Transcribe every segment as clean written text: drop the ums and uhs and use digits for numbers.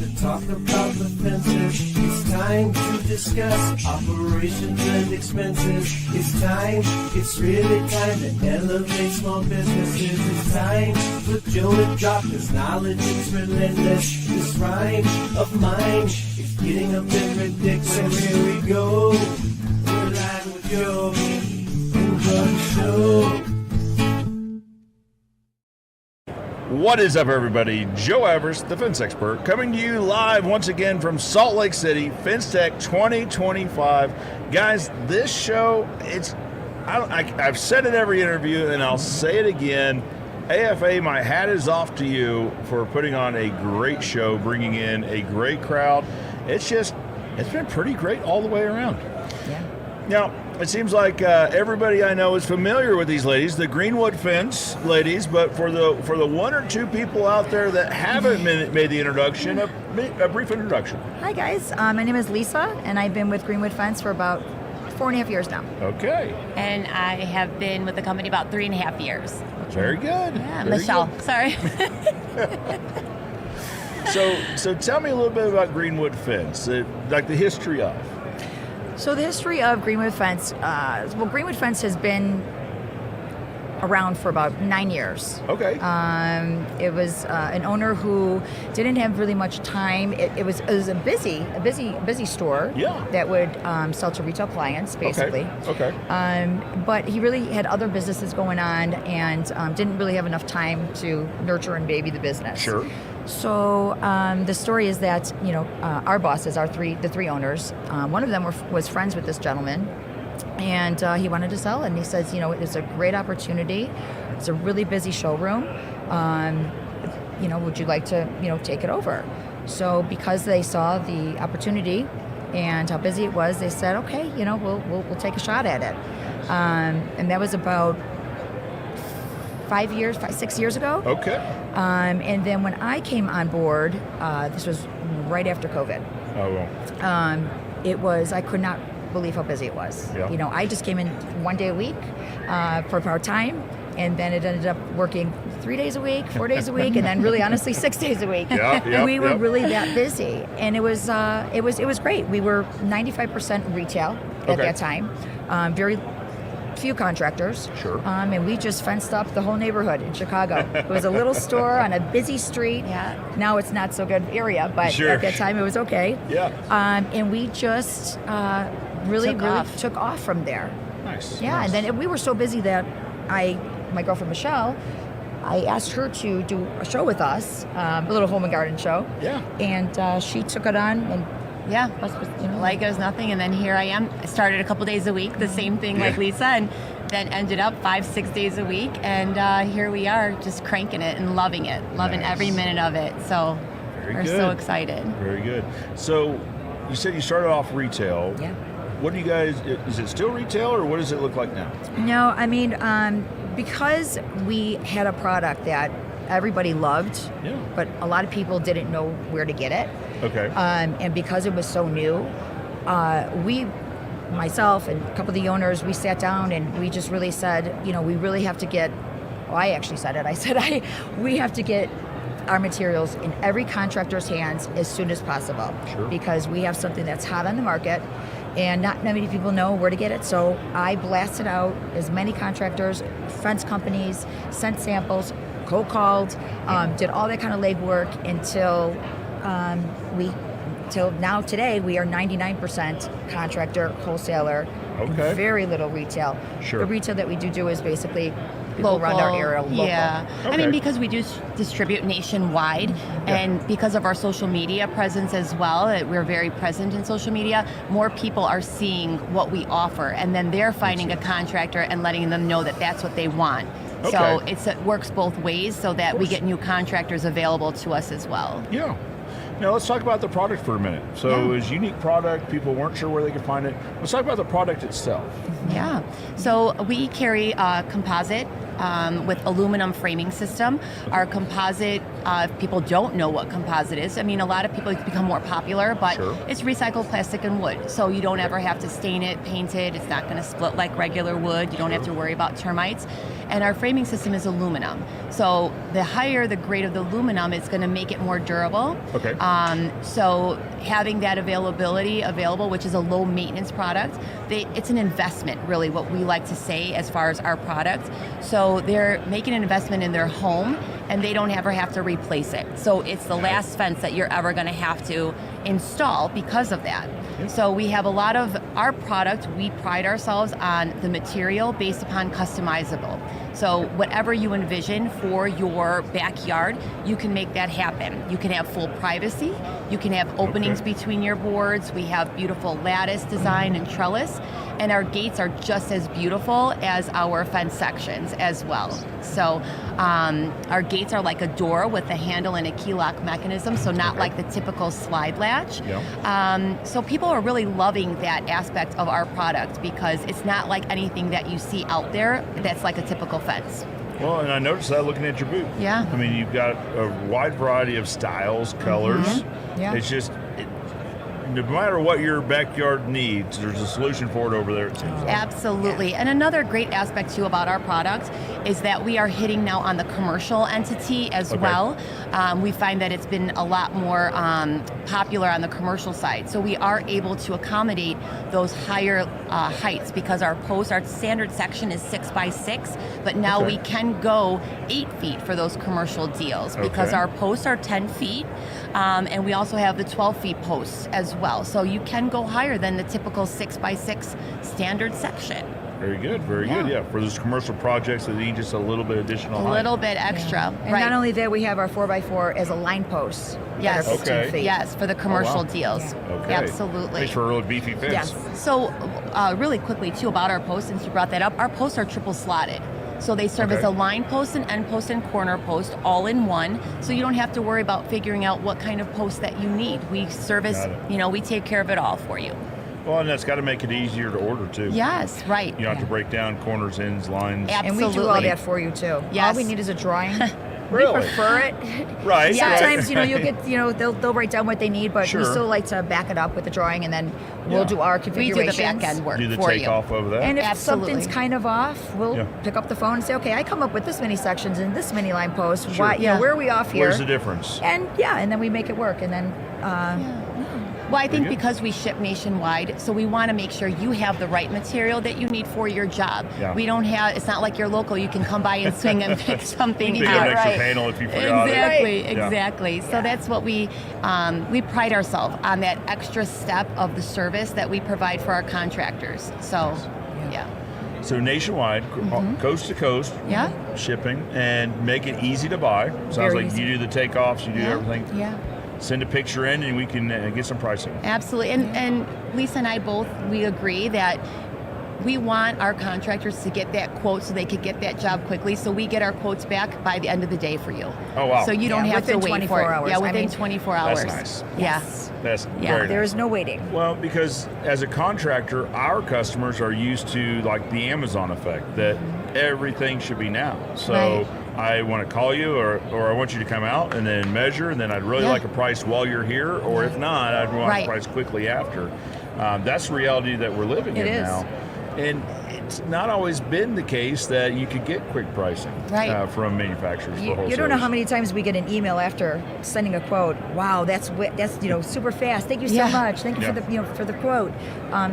to talk about the fences. It's time to discuss operations and expenses. It's really time to elevate small businesses. It's time for Joe to drop his knowledge. It's relentless. This rhyme of mine is getting a bit ridiculous. So here we go. We're live with Joe and the show. What is up, everybody? Joe Evers, the fence expert, coming to you live once again from Salt Lake City, FenceTech 2025. Guys, this show, I've said it every interview, and I'll say it again. AFA, my hat is off to you for putting on a great show, bringing in a great crowd. It's been pretty great all the way around. Yeah. Now, it seems like everybody I know is familiar with these ladies, the Greenwood Fence ladies, but for the one or two people out there that haven't made the introduction, a brief introduction. Hi guys, my name is Lisa, and I've been with Greenwood Fence for about 4.5 years now. Okay. And I have been with the company about 3.5 years. Very good. Yeah, Very Michelle, good. sorry. So tell me a little bit about Greenwood Fence, like the history of. So the history of Greenwood Fence, Greenwood Fence has been around for about 9 years. Okay. It was an owner who didn't have really much time. It was a busy store. Yeah. That would sell to retail clients, basically. Okay. But he really had other businesses going on and didn't really have enough time to nurture and baby the business. Sure. So the story is that our bosses, the three owners, one of them was friends with this gentleman, and he wanted to sell it. And he says, it's a great opportunity. It's a really busy showroom. Would you like to take it over? So because they saw the opportunity and how busy it was, they said, okay, we'll take a shot at it. And that was about 6 years ago. Okay. And then when I came on board, this was right after COVID. Oh, well. I could not believe how busy it was. Yeah. I just came in 1 day a week for part-time, and then it ended up working 3 days a week, 4 days a week, and then really honestly 6 days a week. We were really that busy, and it was great. We were 95% retail at that time. Very few contractors. Sure. And we just fenced up the whole neighborhood in Chicago. It was a little store on a busy street. Yeah. Now it's not so good area, but Sure. at that time it was okay. Yeah. And we just really took off from there. Nice. Yeah, Nice. and then we were so busy that my girlfriend Michelle, I asked her to do a show with us, a little home and garden show. Yeah. And she took it on, and Yeah, like it was nothing, and then here I am. I started a couple days a week, the same thing like Lisa, and then ended up 5-6 days a week, and here we are just cranking it and loving Nice. every minute of it. So Very we're good. so excited. Very good. So you said you started off retail. Yeah. What do you guys, is it still retail, or what does it look like now? No, I mean, because we had a product that everybody loved, but a lot of people didn't know where to get it. Okay. And because it was so new, myself and a couple of the owners, we sat down and we just really said, we really have to get, I actually said it, I said, we have to get our materials in every contractor's hands as soon as possible. Sure. Because we have something that's hot on the market and not many people know where to get it. So I blasted out as many contractors, fence companies, sent samples, cold called, did all that kind of legwork until now today we are 99% contractor, wholesaler, Okay. very little retail. Sure. The retail that we do is basically people around our area local. Yeah. Okay. I mean, because we do distribute nationwide, and because of our social media presence as well, we're very present in social media, more people are seeing what we offer, and then they're finding a contractor and letting them know that that's what they want. So Okay. it works both ways so that we get new contractors available to us as well. Yeah. Now let's talk about the product for a minute. So it was a unique product. People weren't sure where they could find it. Let's talk about the product itself. Yeah. So we carry composite with aluminum framing system. Our composite, if people don't know what composite is, I mean, a lot of people, it's become more popular, but it's recycled plastic and wood. So you don't ever have to stain it, paint it. It's not going to split like regular wood. You don't have to worry about termites. And our framing system is aluminum. So the higher the grade of the aluminum, it's going to make it more durable. Okay. So having that available, which is a low maintenance product, it's an investment, really, what we like to say as far as our product. So they're making an investment in their home, and they don't ever have to replace it. So it's the last fence that you're ever going to have to install because of that. So we have a lot of our product, we pride ourselves on the material based upon customizable. So whatever you envision for your backyard, you can make that happen. You can have full privacy, you can have openings between your boards, we have beautiful lattice design and trellis, and our gates are just as beautiful as our fence sections as well. So our gates are like a door with a handle and a key lock mechanism, so not like the typical slide latch. So people are really loving that aspect of our product because it's not like anything that you see out there that's like a typical fence. Well, and I noticed that looking at your booth. Yeah. I mean, you've got a wide variety of styles, colors. Yeah. It's just, no matter what your backyard needs, there's a solution for it over there, it seems like. Absolutely. And another great aspect too about our product is that we are hitting now on the commercial entity as well. We find that it's been a lot more popular on the commercial side. So we are able to accommodate those higher heights because our standard section is 6 by 6, but now we can go 8 feet for those commercial deals because our posts are 10 feet. And we also have the 12 feet posts as well. So you can go higher than the typical 6 by 6 standard section. Very good, very good. Yeah, for those commercial projects that need just a little bit additional height. A little bit extra. And not only that, we have our 4x4 as a line post. Yes. That are 15 feet. Yes, for the commercial deals. Okay. Absolutely. Makes for a really beefy fence. Yes. So really quickly too about our posts, since you brought that up, our posts are triple slotted. So they serve as a line post, an end post, and corner post all in one. So you don't have to worry about figuring out what kind of post that you need. We service, we take care of it all for you. Well, and that's got to make it easier to order too. Yes, right. You don't have to break down corners, ends, lines. Absolutely. And we do all that for you too. Yes. All we need is a drawing. Really? We prefer it. Right. Sometimes, you'll get, they'll write down what they need, but we Sure. still like to back it up with the drawing, and then we'll do our We configurations. do the back end work Do the for you. takeoff over that. And if Absolutely. something's kind of off, we'll pick up the phone and say, okay, I come up with this many sections and this many line posts. Sure. Why, where are we off here? Where's the difference? And and then we make it work. And then Well, I think Very good. because we ship nationwide, so we want to make sure you have the right material that you need for your job. Yeah. We don't have, it's not like you're local, you can come by and swing and pick something Pick out. up an extra right. panel if you forgot Exactly, it. Yeah. exactly. So that's what we pride ourselves on, that extra step of the service that we provide for our contractors. So, yeah. So nationwide, coast to coast, Yeah. shipping, and make it easy to buy. Sounds Very like easy. you do the takeoffs, you do everything. Yeah. Send a picture in and we can get some pricing. Absolutely. And Lisa and I both, we agree that we want our contractors to get that quote so they could get that job quickly. So we get our quotes back by the end of the day for you. Oh, wow. So you don't have to within wait 24 for it. hours. Yeah, I within mean, 24 hours. That's nice. Yes. That's Yeah. very there nice. is no waiting. Well, because as a contractor, our customers are used to like the Amazon effect, that everything should be now. So Right. I want to call you or I want you to come out and then measure, and then I'd really like a price while you're here, or if not, I'd want a price quickly after. That's the reality that we're living in It is. now. And it's not always been the case that you could get quick pricing from manufacturers. You for don't know how wholesalers. many times we get an email after sending a quote. Wow, that's super fast. Thank you so much. Thank you for the quote.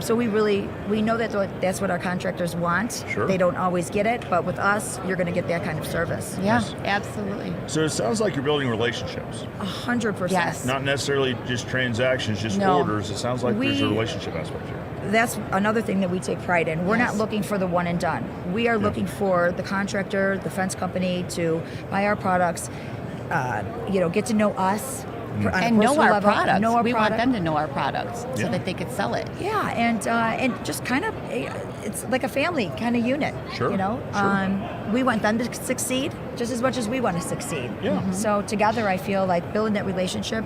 So we know that's what our contractors want. Sure. They don't always get it, but with us, you're going to get that kind of service. Yeah, absolutely. So it sounds like you're building relationships. 100%. Yes. Not necessarily just transactions, just No. orders. It sounds like there's a We- relationship aspect here. That's another thing that we take pride in. We're not looking for the one and done. We are looking for the contractor, the fence company to buy our products, get to know us. On a And know personal our level, products. know our We product. want them to know our products so that they could sell it. Yeah, and just kind of, it's like a family kind of unit. Sure, We want them to succeed just as much as we want to succeed. Yeah. So together, I feel like building that relationship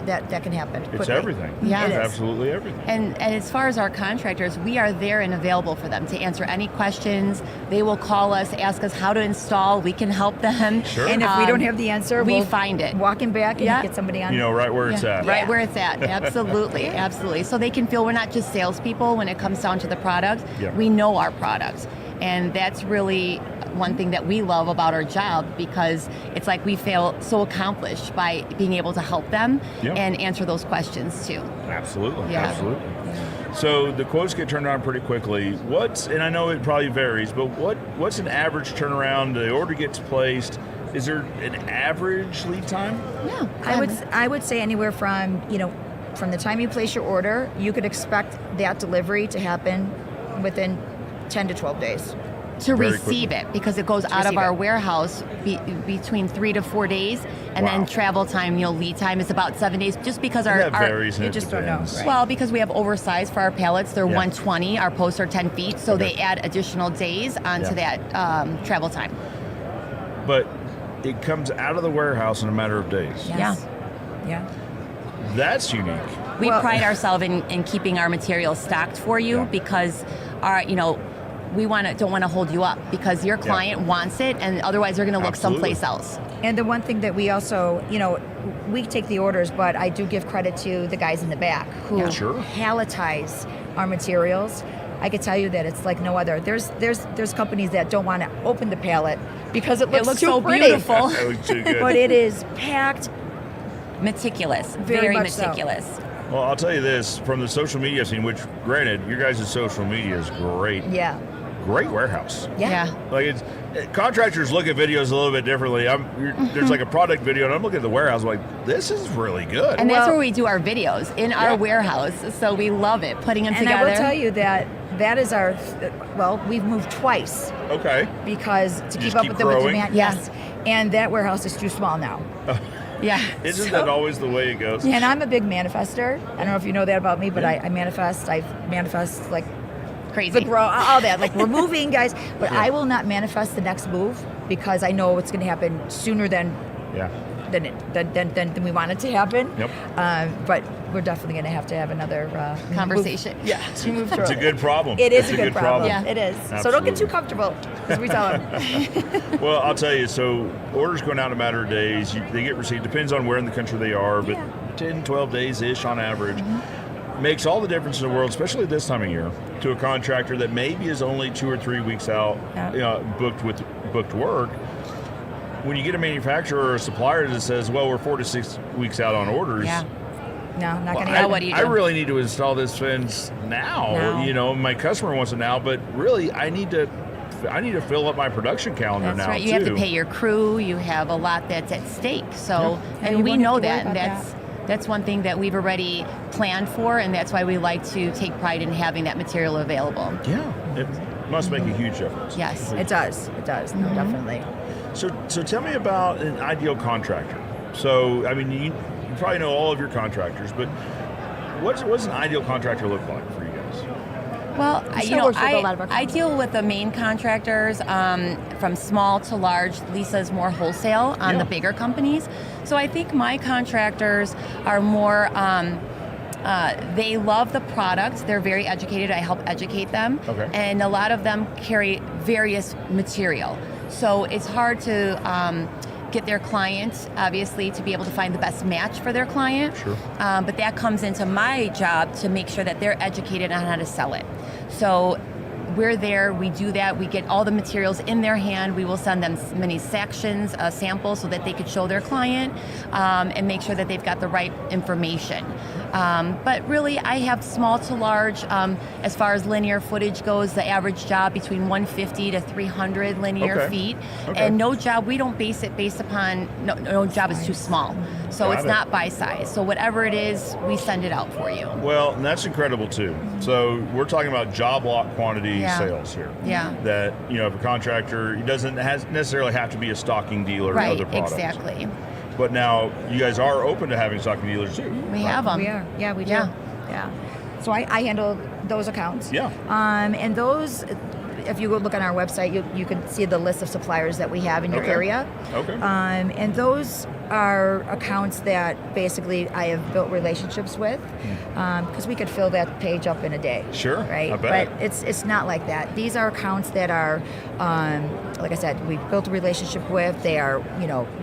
that can happen. It's quickly. everything. Yeah. It's It is. absolutely everything. And as far as our contractors, we are there and available for them to answer any questions. They will call us, ask us how to install. We can help them. Sure. And if we don't have the answer, we we'll find it. Walking back and Yeah. get somebody on. You know, right where it's at. Right where it's at. Absolutely. Absolutely. So they can feel we're not just salespeople when it comes down to the product. Yeah. We know our product. And that's really one thing that we love about our job, because it's like we feel so accomplished by being able to help them Yeah. and answer those questions too. Absolutely. Yeah. Absolutely. So the quotes get turned around pretty quickly. And I know it probably varies, but what's an average turnaround? The order gets placed. Is there an average lead time? Yeah. I would say anywhere from from the time you place your order, you could expect that delivery to happen within 10 to 12 days. to Very receive quickly. it, because it goes out of receive our it. warehouse between 3 to 4 days, and Wow. then travel time, lead time is about 7 days, just because our That varies. And you it just don't know, depends. right? well, because we have oversized for our pallets, they're Yeah. 120. Our posts are 10 feet, so Okay. they add additional days onto Yeah. that travel time. But it comes out of the warehouse in a matter of days. Yes. Yeah. That's unique. We Well- pride ourselves in keeping our materials stocked for you, Yeah. because our we don't want to hold you up, because your client wants it, and otherwise they're going to look Absolutely. someplace else. And the one thing that we also, we take the orders, but I do give credit to the guys in the back who Yeah. Sure. palletize our materials. I could tell you that it's like no other. There's companies that don't want to open the pallet because it looks too so pretty. beautiful. That looks too good. But it is packed. Meticulous, Very very much so. meticulous. Well, I'll tell you this, from the social media scene, which granted, your guys' social media is great. Yeah. Great warehouse. Yeah. Like contractors look at videos a little bit differently. There's like a product video, and I'm looking at the warehouse like, this is really good. And that's Well- where we do our videos, in our warehouse. So we love it, putting them And together. I will tell you that is our, we've moved twice Okay. because to Just keep up keep with the growing? demand. Yes. And that warehouse is too small now. Yeah. Isn't So- that always the way it goes? And I'm a big manifester. I don't know if you know that about me, but I manifest. I manifest like Crazy. the grow, all that. Like we're moving, guys. But Yeah. I will not manifest the next move because I know it's going to happen sooner than Yeah. than we want it to happen. Yep. But we're definitely going to have another Conversation. Move, yeah, to move through. It's a good problem. It is It's a good problem. Yeah. It is. So don't get too Absolutely. comfortable, as we tell them. Well, I'll tell you, so orders going out in a matter of days. They get received. Depends on where in the country they are, but Yeah. 10, 12 days-ish on average. Makes all the difference in the world, especially this time of year, to a contractor that maybe is only 2 or 3 weeks out, Yeah. booked work. When you get a manufacturer or a supplier that says, well, we're 4 to 6 weeks out on orders, Yeah. No, not going to I, happen. what do you I do? really need to install this fence now. Now. My customer wants it now, but really I need to fill up my production calendar That's now right. too. You have to pay your crew. You have a lot that's at stake. So, And and you we won't know have to worry that, and about that's one thing that we've already planned for, and that's why we like to take pride in having that material available. Yeah, it must make a huge difference. Yes. It does. It does. No, definitely. So tell me about an ideal contractor. So I mean, you probably know all of your contractors, but what's an ideal contractor look like for you guys? Well, Still works with a lot of our I deal with the main contractors from small to large. Lisa's more wholesale on Yeah. the bigger companies. So I think my contractors are more, they love the product. They're very educated. I help educate them. Okay. And a lot of them carry various material. So it's hard to get their client, obviously, to be able to find the best match for their client. Sure. But that comes into my job to make sure that they're educated on how to sell it. So we're there, we do that, we get all the materials in their hand, we will send them many sections, samples, so that they could show their client and make sure that they've got the right information. But really, I have small to large, as far as linear footage goes, the average job between 150 to 300 linear Okay. feet. Okay. And no job, we don't base it based upon, no job is too small. So Got it's it. not by size. So whatever it is, we send it out for you. Well, and that's incredible too. So we're talking about job lot quantity Yeah. sales here. Yeah. That if a contractor, he doesn't necessarily have to be a stocking dealer Right, of the products. exactly. But now you guys are open to having stocking dealers too. We right? have them. We are. Yeah, we do. Yeah. Yeah. So I handle those accounts. Yeah. And those, if you go look on our website, you can see the list of suppliers that we have in your Okay. area. Okay. And those are accounts that basically I have built relationships with, because we could fill that page up in a day. Sure, right? I bet. But it's not like that. These are accounts that are, like I said, we've built a relationship with. They are,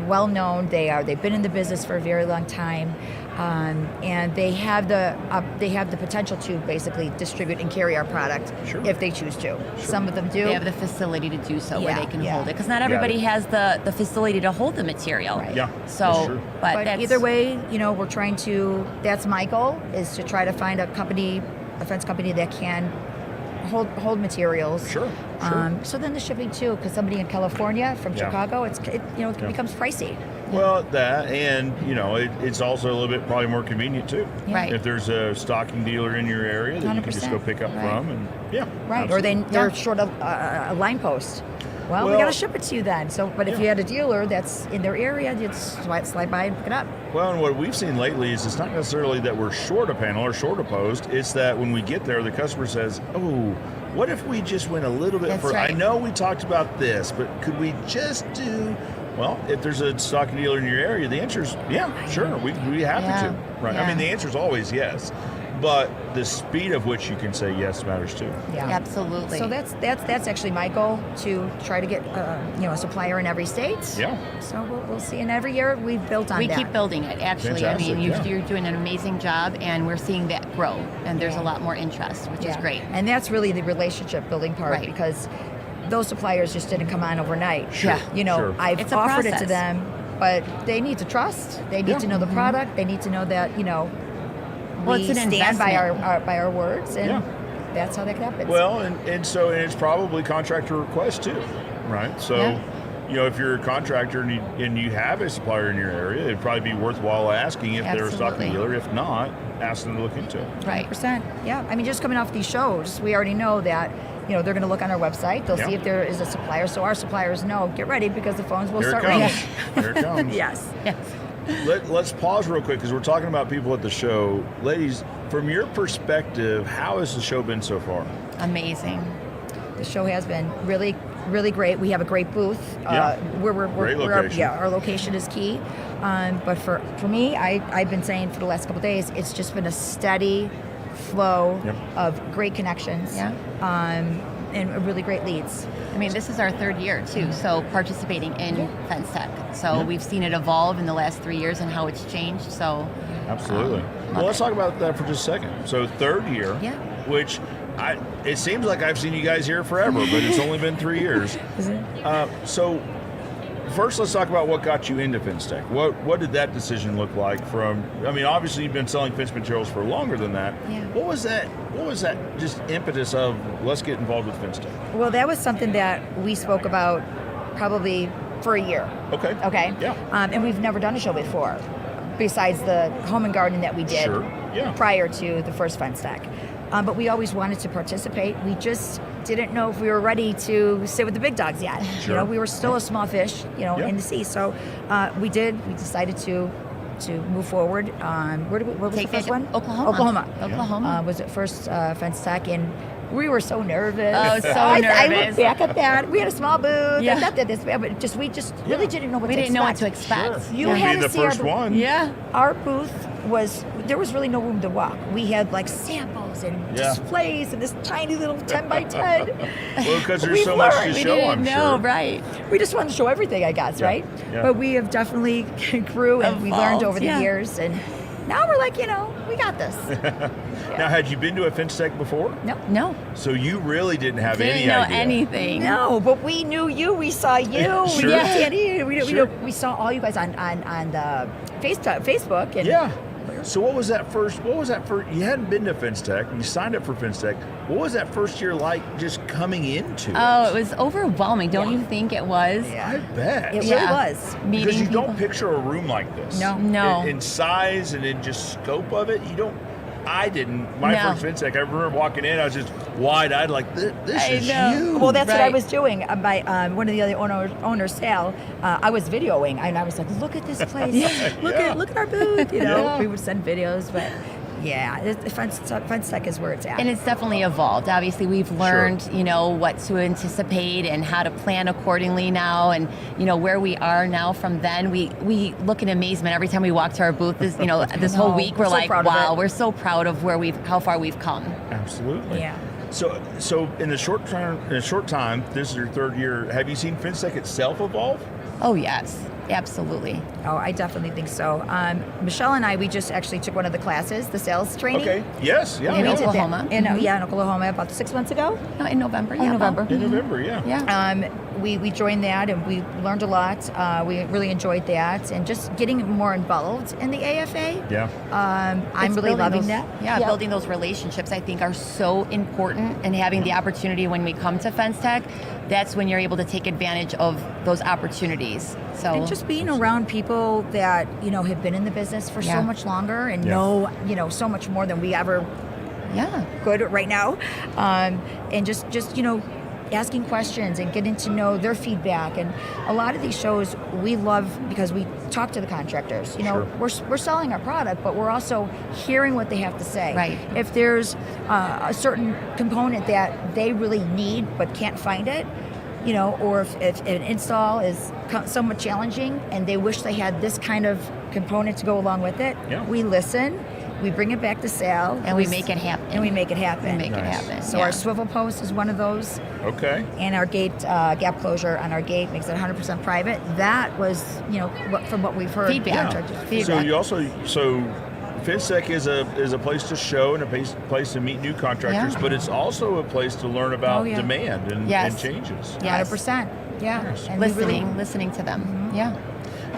well known. They've been in the business for a very long time, and they have the potential to basically distribute and carry our product if they choose to. Some of them do. They have the facility to do so, where they can hold it, because not Got everybody it. has the facility to hold the material. Right. Yeah. So, that's true. But that's, either way, we're trying to. That's my goal, is to try to find a fence company that can hold materials. Sure. So then the shipping too, because somebody in California from Chicago, it becomes pricey. Well, that, and it's also a little bit probably more convenient too. Right. If there's a stocking dealer in your area that you can just go 100%. pick up Right. from, and Right. Or they're short of a line post. Well, we got to ship it to you then. So, but if you had a dealer that's in their area, you just slide by and pick it up. Well, and what we've seen lately is it's not necessarily that we're short a panel or short a post. It's that when we get there, the customer says, "Oh, what if we just went a little bit further? right. I know we talked about this, but could we just do?" Well, if there's a stocking dealer in your area, the answer is sure. We happy to. Right. I mean, the answer is always yes. But the speed of which you can say yes matters too. Yeah, absolutely. So that's actually my goal, to try to get a supplier in every state. Yeah. So we'll see. And every year we've built on we that. keep building it, actually. Fantastic, I mean, yeah. you're doing an amazing job, and we're seeing that grow, and there's a lot more interest, which is great. And that's really the relationship building part, Right. because those suppliers just didn't come on overnight. Sure. Sure. I've It's a offered it to process. them, but they need to trust. They need to know the product. They need to know that Well, we it's an stand by investment. by our words, and that's how that happens. Well, and it's probably contractor request too, right? So, if you're a contractor and you have a supplier in your area, it'd probably be worthwhile asking if they're a stocking Absolutely. dealer. If not, ask them to look into it. Right. 100%. Yeah. I mean, just coming off these shows, we already know that, they're going to look on our website. They'll see if there is a supplier. So our suppliers know, get ready, because the phones will Here it start ringing. comes. Here it comes. Yes. Let's pause real quick, because we're talking about people at the show. Ladies, from your perspective, how has the show been so far? Amazing. The show has been really, really great. We have a great booth. Great location. Our location is key. But for me, I've been saying for the last couple of days, it's just been a steady flow of great connections. And really great leads. I mean, this is our third year, too, so participating in FenceTech. So we've seen it evolve in the last 3 years and how it's changed. So Absolutely. Well, let's talk about that for just a second. So third year, which it seems like I've seen you guys here forever, but it's only been 3 years. Is it? So first, let's talk about what got you into FenceTech. What did that decision look like? Obviously you've been selling fence materials for longer than that. Yeah. What was that just impetus of, let's get involved with FenceTech? Well, that was something that we spoke about probably for a year. Okay. Okay. Yeah. And we've never done a show before, besides the home and garden that we did Sure. Yeah. prior to the first FenceTech. But we always wanted to participate. We just didn't know if we were ready to sit with the big dogs yet. Sure. We were still a small fish, in the sea. So we decided to move forward. Where was the first one? Oklahoma. Was it first FenceTech, and we were so nervous. Oh, so I nervous. look back at that. We had a small booth. Yeah. And not that this, but we just really didn't know what We to didn't know what to expect. expect. You Sure. had Being to the see our first booth. one. Yeah. Our booth there was really no room to walk. We had like samples and displays and this tiny little 10 by 10. Well, because there's We've so much to learned. We show, didn't I'm know, sure. right? We just wanted to show everything, I guess, right? Yeah. But we have definitely grew and we learned Evolved, over the years, and now we're like, we got this. Now, had you been to a FenceTech before? No. So you really didn't have Didn't any know idea. anything. No, but we knew you. We saw you. Sure. We knew Danny. Sure. We saw all you guys on the Facebook. And Yeah. So what was that first? You hadn't been to FenceTech. You signed up for FenceTech. What was that first year like, just coming into Oh, it? it was overwhelming. Don't you think it was? Yeah. I bet. It really Yeah. was. Meeting Because you people. don't picture a room like this. No. In size and in just scope of it, you don't. I didn't. My No. first FenceTech, I remember walking in, I was just wide-eyed, like, this I is know. huge. Well, that's what I Right. was doing. By one of the other owners, Sal, I was videoing, and I was like, "Look at this place! Look at our booth!" Yeah. We would send videos, but Yeah, FenceTech is where it's at. And it's definitely evolved. Obviously, we've learned, what to anticipate and how to plan accordingly now, and where we are now from then. We look in amazement every time we walk to our booth. This whole week we're so like, proud of wow, it. we're so proud of how far we've come. Absolutely. Yeah. So in a short time, this is your third year. Have you seen FenceTech itself evolve? Oh yes, absolutely. Oh, I definitely think so. Michelle and I, we just actually took one of the classes, the sales training. Okay. Yes. Yeah. In We did that Oklahoma. in Oklahoma about 6 months ago. No, in November. In November. In November. Yeah. Yeah. We joined that and we learned a lot. We really enjoyed that, and just getting more involved in the AFA. Yeah. I'm really loving that. Yeah, building those relationships I think are so important, and having the opportunity when we come to FenceTech, that's when you're able to take advantage of those opportunities. So And just being around people that have been in the business for so much longer and know so much more than we ever could right now, and just asking questions and getting to know their feedback. And a lot of these shows we love because we talk to the contractors. We're selling our product, but we're also hearing what they have to say. Right. If there's a certain component that they really need but can't find it, or if an install is somewhat challenging and they wish they had this kind of component to go along with it, we listen. We bring it back to Sal. And we make it happen. And we make it happen. We make it happen. So our swivel post is one of those. Okay. And our gate gap closure on our gate makes it 100% private. That was, from what we've heard. Feedback. So you also FenceTech is a place to show and a place to meet new contractors, but it's also a place to learn about demand and changes. 100%. Yeah. And listening to them. Mm-hmm. Yeah.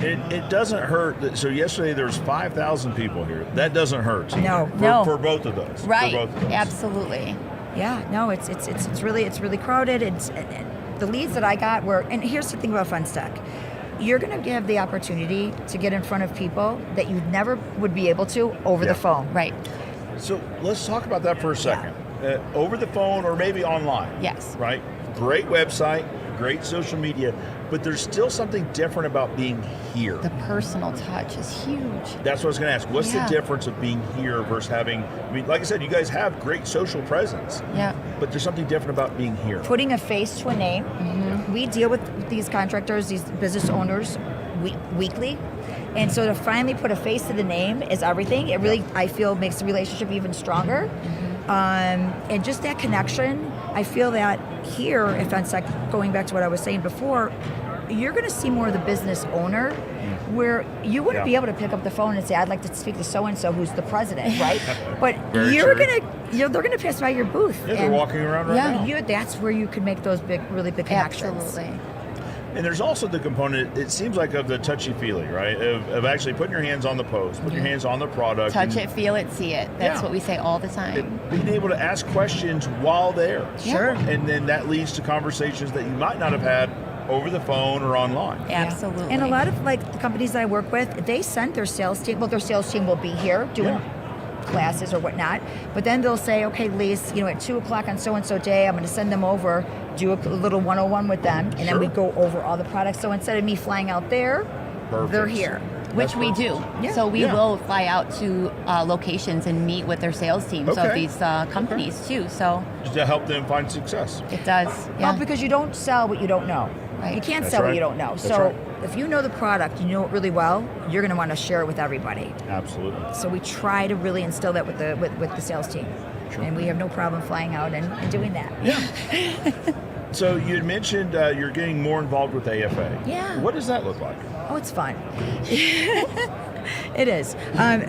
It doesn't hurt. So yesterday there was 5,000 people here. That doesn't hurt. No. For both of those. Right. For both of those. Absolutely. Yeah. No. It's really crowded. The leads that I got were. And here's the thing about FenceTech. You're going to have the opportunity to get in front of people that you never would be able to over the phone. Right. So let's talk about that for a second. Over the phone or maybe online. Yes. Right? Great website, great social media, but there's still something different about being here. The personal touch is huge. That's what I was going to ask. What's the difference of being here versus having, like I said, you guys have great social presence. Yeah. But there's something different about being here. Putting a face to a name. Mm-hmm. We deal with these contractors, these business owners weekly. And so to finally put a face to the name is everything. It really, I feel, makes the relationship even stronger. Mm-hmm. And just that connection, I feel that here at FenceTech, going back to what I was saying before, you're going to see more of the business owner, where you wouldn't be able to pick up the phone and say, "I'd like to speak to so and so who's the president," right? But they're going to pass by your booth. Yeah, they're walking around right now. That's where you can make those really big connections. Absolutely. And there's also the component, it seems like, of the touchy-feely, right? Of actually putting your hands on the post, putting your hands on the product. Touch it, feel it, see it. That's what we say all the time. And being able to ask questions while there. Sure. And then that leads to conversations that you might not have had over the phone or online. Absolutely. And a lot of the companies that I work with, they send their sales team. Well, their sales team will be here doing classes or whatnot. But then they'll say, "Okay, Lise, at 2:00 on so and so day, I'm going to send them over, do a little 101 with them, and then we go over all the products." So instead of me flying out there, they're here. Which we do. Yeah. So we will fly out to locations and meet with their sales teams of these companies too. So Just to help them find success. it does. Yeah. Well, because you don't sell what you don't know. Right. You can't That's sell right. what you don't know. That's So right. if you know the product, you know it really well, you're going to want to share it with everybody. Absolutely. So we try to really instill that with the sales team. Sure. And we have no problem flying out and doing that. Yeah. So you had mentioned you're getting more involved with AFA. Yeah. What does that look like? Oh, it's fun. It is.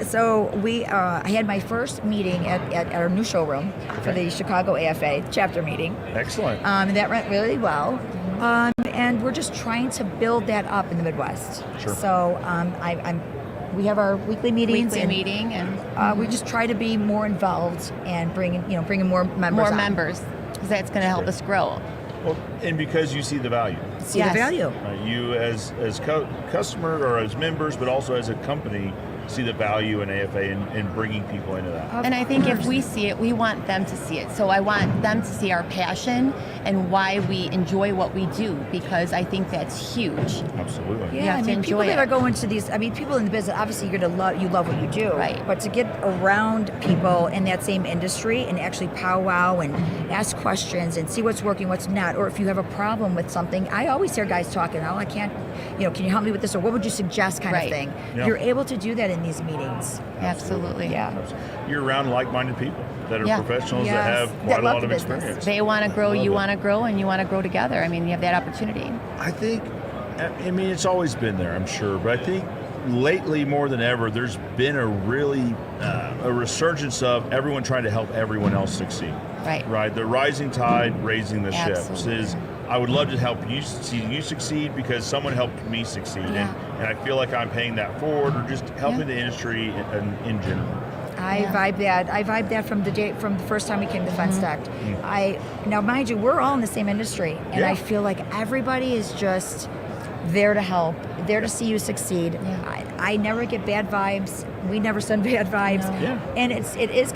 So I had my first meeting at our new showroom for the Chicago AFA chapter meeting. Excellent. And that went really well. And we're just trying to build that up in the Midwest. Sure. So we have our weekly meetings. and we just try to be more involved and bringing more members. more members, because that's going to help us grow. Well, and because you see the value. see Yes. the value. You as customer or as members, but also as a company, see the value in AFA and bringing people into that. And I think if we see it, we want them to see it. So I want them to see our passion and why we enjoy what we do, because I think that's huge. Absolutely. Yeah, have to people enjoy that it. are going to these, people in the business, obviously you're going to love what you do. Right. But to get around people in that same industry and actually powwow and ask questions and see what's working, what's not, or if you have a problem with something, I always hear guys talking, I can't, can you help me with this, or what would you suggest kind of Right. thing. Yeah. You're able to do that in these meetings. Absolutely. Yeah. You're around like-minded people that are Yeah. professionals Yes. that have That quite a love lot the of business. experience. They want to grow, Love you it. want to grow, and you want to grow together. I mean, you have that opportunity. I think, it's always been there, I'm sure, but I think lately more than ever, there's been a really a resurgence of everyone trying to help everyone else succeed. Right. Right. The rising tide raising the ships Absolutely. is. I would love to help you see you succeed because someone helped me succeed, Yeah. and I feel like I'm paying that forward or just helping the industry in general. I vibe that from the first time we came to FenceTech. Now mind you, we're all in the same industry, and Yeah. I feel like everybody is just there to help, there to see you succeed. Yeah. I never get bad vibes. We never send bad vibes. No. Yeah. And it is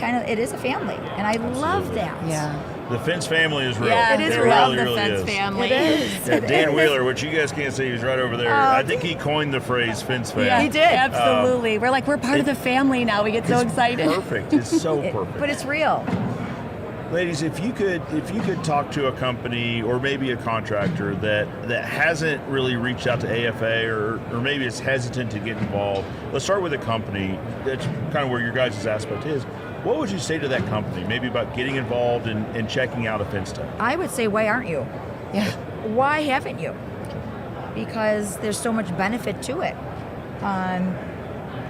a family, and I love that. Yeah. The Fence family is real. Yeah, It is It real. love really, the really Fence is. family. It is. Yeah, It Dan is. Wheeler, which you guys can't see, he's right over there. I think he coined the phrase Fence fam. Yeah, He did. Absolutely. We're like, we're part of the family now. We get so excited. Perfect. It's so perfect. But it's real. Ladies, if you could talk to a company or maybe a contractor that hasn't really reached out to AFA or maybe is hesitant to get involved, let's start with a company. That's kind of where your guys' aspect is. What would you say to that company, maybe about getting involved and checking out a FenceTech? I would say, why aren't you? Yeah. Why haven't you? Because there's so much benefit to it.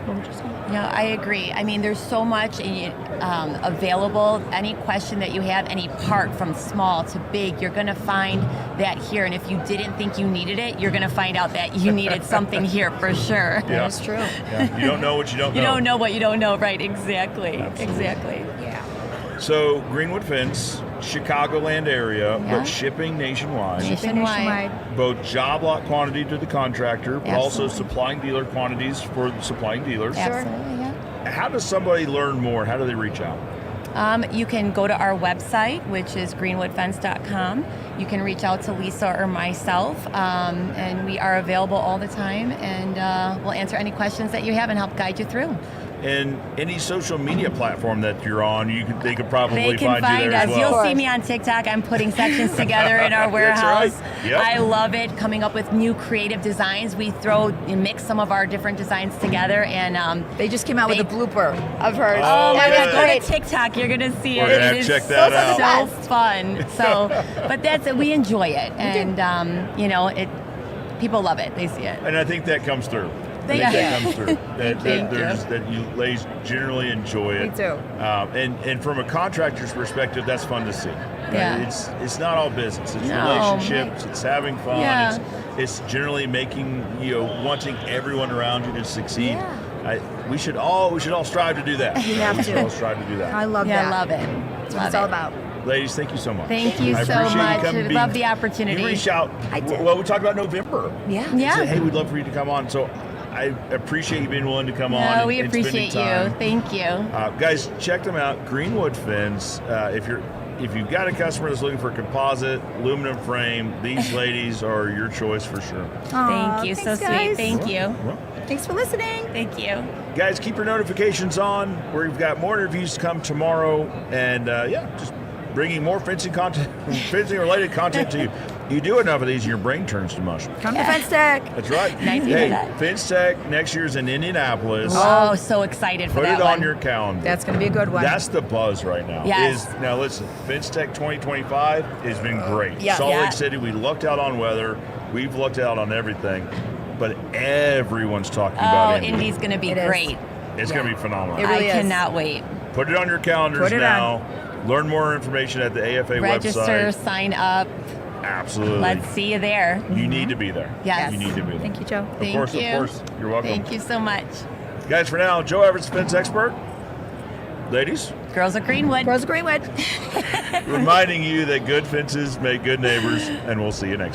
What would you say? Yeah, I agree. I mean, there's so much available. Any question that you have, any part from small to big, you're going to find that here. And if you didn't think you needed it, you're going to find out that you needed something here for sure. Yeah. That's true. Yeah. You don't know what you don't know. You don't know what you don't know, right? Exactly. Absolutely. Exactly. Yeah. So Greenwood Fence, Chicagoland area, Yeah. but shipping nationwide. Nationwide. Both job lot quantity to the contractor, but also Absolutely. supplying dealer quantities for the supplying dealers. Absolutely, yeah. How does somebody learn more? How do they reach out? You can go to our website, which is greenwoodfence.com. You can reach out to Lisa or myself, and we are available all the time, and we'll answer any questions that you have and help guide you through. And any social media platform that you're on, they could probably They can find you there us. as well. You'll see me on TikTok. I'm putting sections together in our That's warehouse. right. Yep. I love it. Coming up with new creative designs. We mix some of our different designs together, and They just came out with a blooper of hers. Oh, my yeah. God, go to TikTok. You're gonna see We're it. gonna have It to is check that out. so fun. So, but that's it. We enjoy it, and people love it. They see it. And I think that comes through. Thank I think you. that comes through. Thank you. That you ladies generally enjoy it. Me too. And from a contractor's perspective, that's fun to see. Right? Yeah. It's not all business. It's No, relationships. It's having fun. Yeah. It's generally making wanting everyone around you to succeed. Yeah. We should all strive to do that. You have we should to. all strive to do that. I love Yeah, that. I love it. That's what Love it's all it. about. Ladies, thank you so much. Thank you I so appreciate much. you coming. Love the opportunity. You reached out. I did. Well, we talked about November. Yeah. Yeah. Said, hey, we'd love for you to come on. So I appreciate you being willing to come on. No, we and spending appreciate you. time. Thank you. Guys, check them out. Greenwood Fence. If you've got a customer that's looking for a composite aluminum frame, these ladies are your choice for sure. Aw, Thank you. So thanks, sweet. guys. Thank you. Well, Thanks for listening. Thank you. guys, keep your notifications on. We've got more interviews to come tomorrow, and just bringing more fencing content, fencing related content to you. You do enough of these, and your brain turns to mush. Come to FenceTech. That's right. Nice to hear Hey, that. FenceTech next year's in Indianapolis. Oh, so excited for Put that it one. on your calendar. That's going to be a good one. That's the buzz right now. Yes. Now listen, FenceTech 2025 has been great. Yeah. Salt Yeah. Lake City, we lucked out on weather. We've lucked out on everything. But everyone's talking about Indy. Indy's going to be It is. great. It's going to be phenomenal. It really I is. cannot wait. Put it on your calendars Put it now. Learn more information at the AFA Register, website. sign up. Absolutely. Let's see you there. You need to be there. Yes. You need to be there. Thank you, Joe. Of Thank course, you. of course. You're welcome. Thank you so much. Guys, for now, Joe Everett, Fence Expert. Ladies, Girls of Greenwood. Girls of Greenwood. reminding you that good fences make good neighbors, and we'll see you next time.